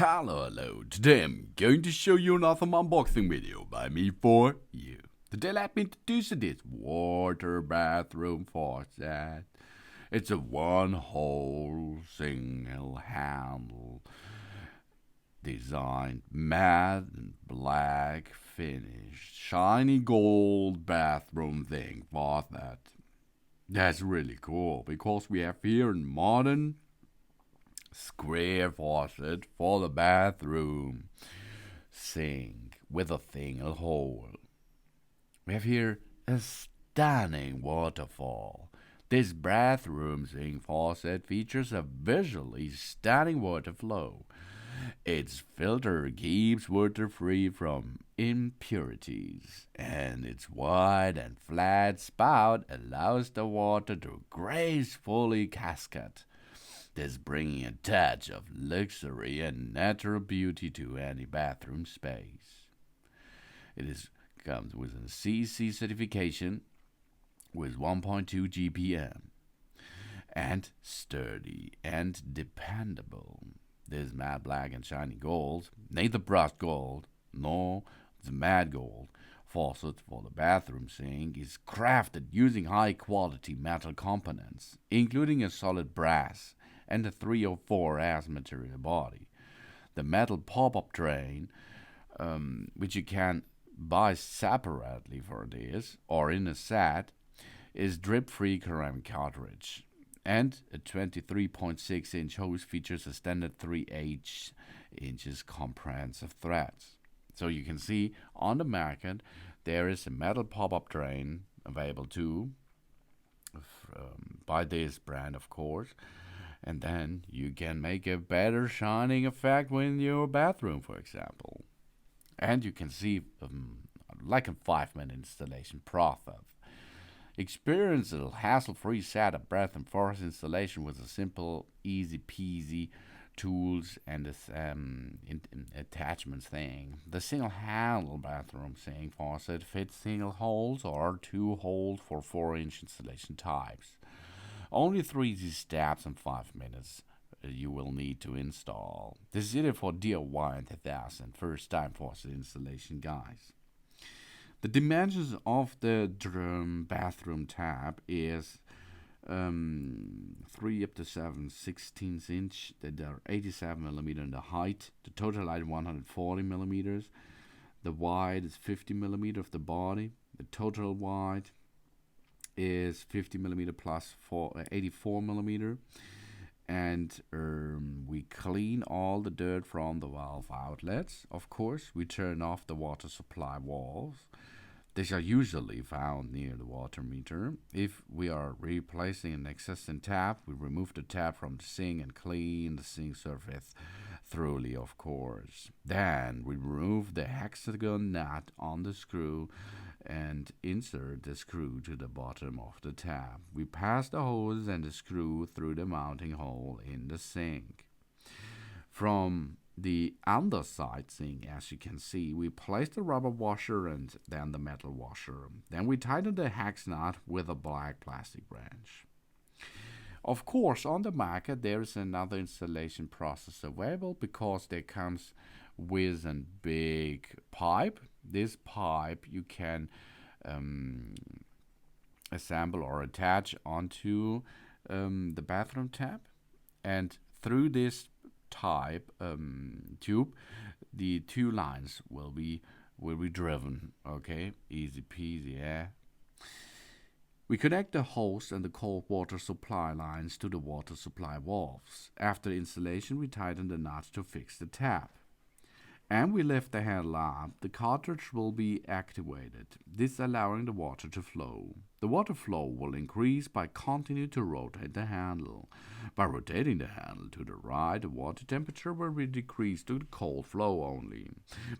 Hello. Today I'm going to show you another unboxing video by me for you. Today let me introduce you this water bathroom faucet. It's a one-hole, single-handle, designed matte and black finished, shiny gold bathroom thing faucet. That's really cool because we have here a modern square faucet for the bathroom sink with a single hole. We have here a stunning waterfall. This bathroom sink faucet features a visually stunning water flow. Its filter keeps water free from impurities, and its wide and flat spout allows the water to gracefully cascade, thus bringing a touch of luxury and natural beauty to any bathroom space. Comes with a CC certification with 1.2 GPM and sturdy and dependable. This matte black and shiny gold, neither brushed gold nor the matte gold faucet for the bathroom sink is crafted using high-quality metal components, including a solid brass and a 304S material body. The metal pop-up drain, which you can buy separately for this or in a set, is drip-free ceramic cartridge. And a 23.6-inch hose features a standard 3/8 inches comprehensive threads. So you can see on the market there is a metal pop-up drain available too, by this brand of course. And then you can make a better shining effect in your bathroom, for example. And you can see like a 5-minute installation process. Experience a hassle-free setup, breath and force installation with a simple, easy-peasy tools and this attachments thing. The single-handle bathroom sink faucet fits single holes or 2 holes for 4-inch installation types. Only 3 easy steps and 5 minutes you will need to install. This is either for DIY enthusiasts and first-time faucet installation guys. The dimensions of the bathroom tap is 3 up to 7 16th inch. They are 87 millimeter in the height. The total height 140 millimeters. The wide is 50 millimeter of the body. The total wide is 50 millimeter plus 84 millimeter. And we clean all the dirt from the valve outlets. Of course, we turn off the water supply valves. These are usually found near the water meter. If we are replacing an existing tap, we remove the tap from the sink and clean the sink surface thoroughly, of course. Then we remove the hexagon nut on the screw and insert the screw to the bottom of the tap. We pass the hose and the screw through the mounting hole in the sink. From the underside sink, as you can see, we place the rubber washer and then the metal washer. Then we tighten the hex nut with a black plastic wrench. Of course, on the market there is another installation process available because there comes with a big pipe. This pipe you can assemble or attach onto the bathroom tap, and through this tube, the 2 lines will be driven. Okay, easy peasy, yeah. We connect the hose and the cold water supply lines to the water supply valves. After installation, we tighten the nuts to fix the tap. And we lift the handle up, the cartridge will be activated, this allowing the water to flow. The water flow will increase by continuing to rotate the handle. By rotating the handle to the right, the water temperature will be decreased to the cold flow only.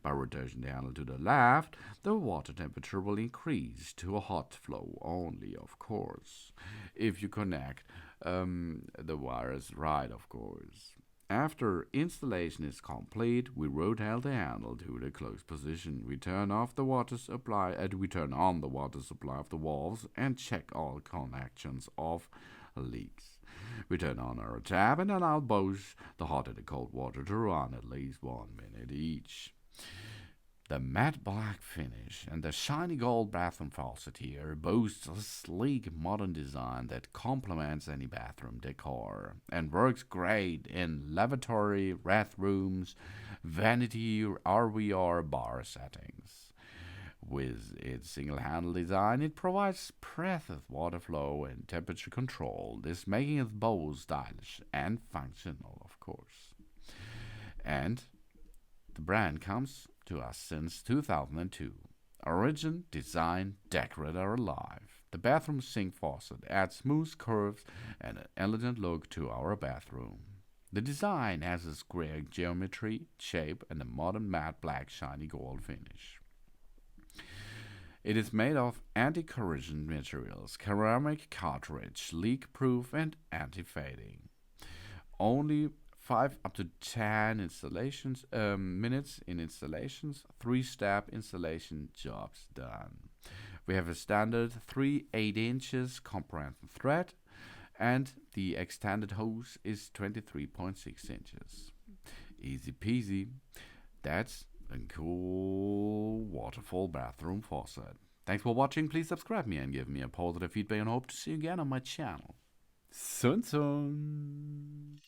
By rotating the handle to the left, the water temperature will increase to a hot flow only, of course. If you connect the wires right, of course. After installation is complete, we rotate the handle to the closed position. We turn on the water supply of the valves and check all connections of leaks. We turn on our tap and allow both the hot and the cold water to run at least 1 minute each. The matte black finish and the shiny gold bathroom faucet here boasts a sleek modern design that complements any bathroom decor and works great in lavatory, bathrooms, vanity, RVR bar settings. With its single-handle design, it provides breadth of water flow and temperature control, this making it both stylish and functional, of course. And the brand comes to us since 2002. Origin, design, decorator alive. The bathroom sink faucet adds smooth curves and an elegant look to our bathroom. The design has a square geometry, shape, and a modern matte black shiny gold finish. It is made of anti-corrosion materials, ceramic cartridge, leak-proof and anti-fading. Only 5 up to 10 installations minutes in installations, 3-step installation jobs done. We have a standard 3/8 inches comprehensive thread, and the extended hose is 23.6 inches. Easy peasy. That's a cool waterfall bathroom faucet. Thanks for watching. Please subscribe me and give me a positive feedback, and hope to see you again on my channel. Sun sun.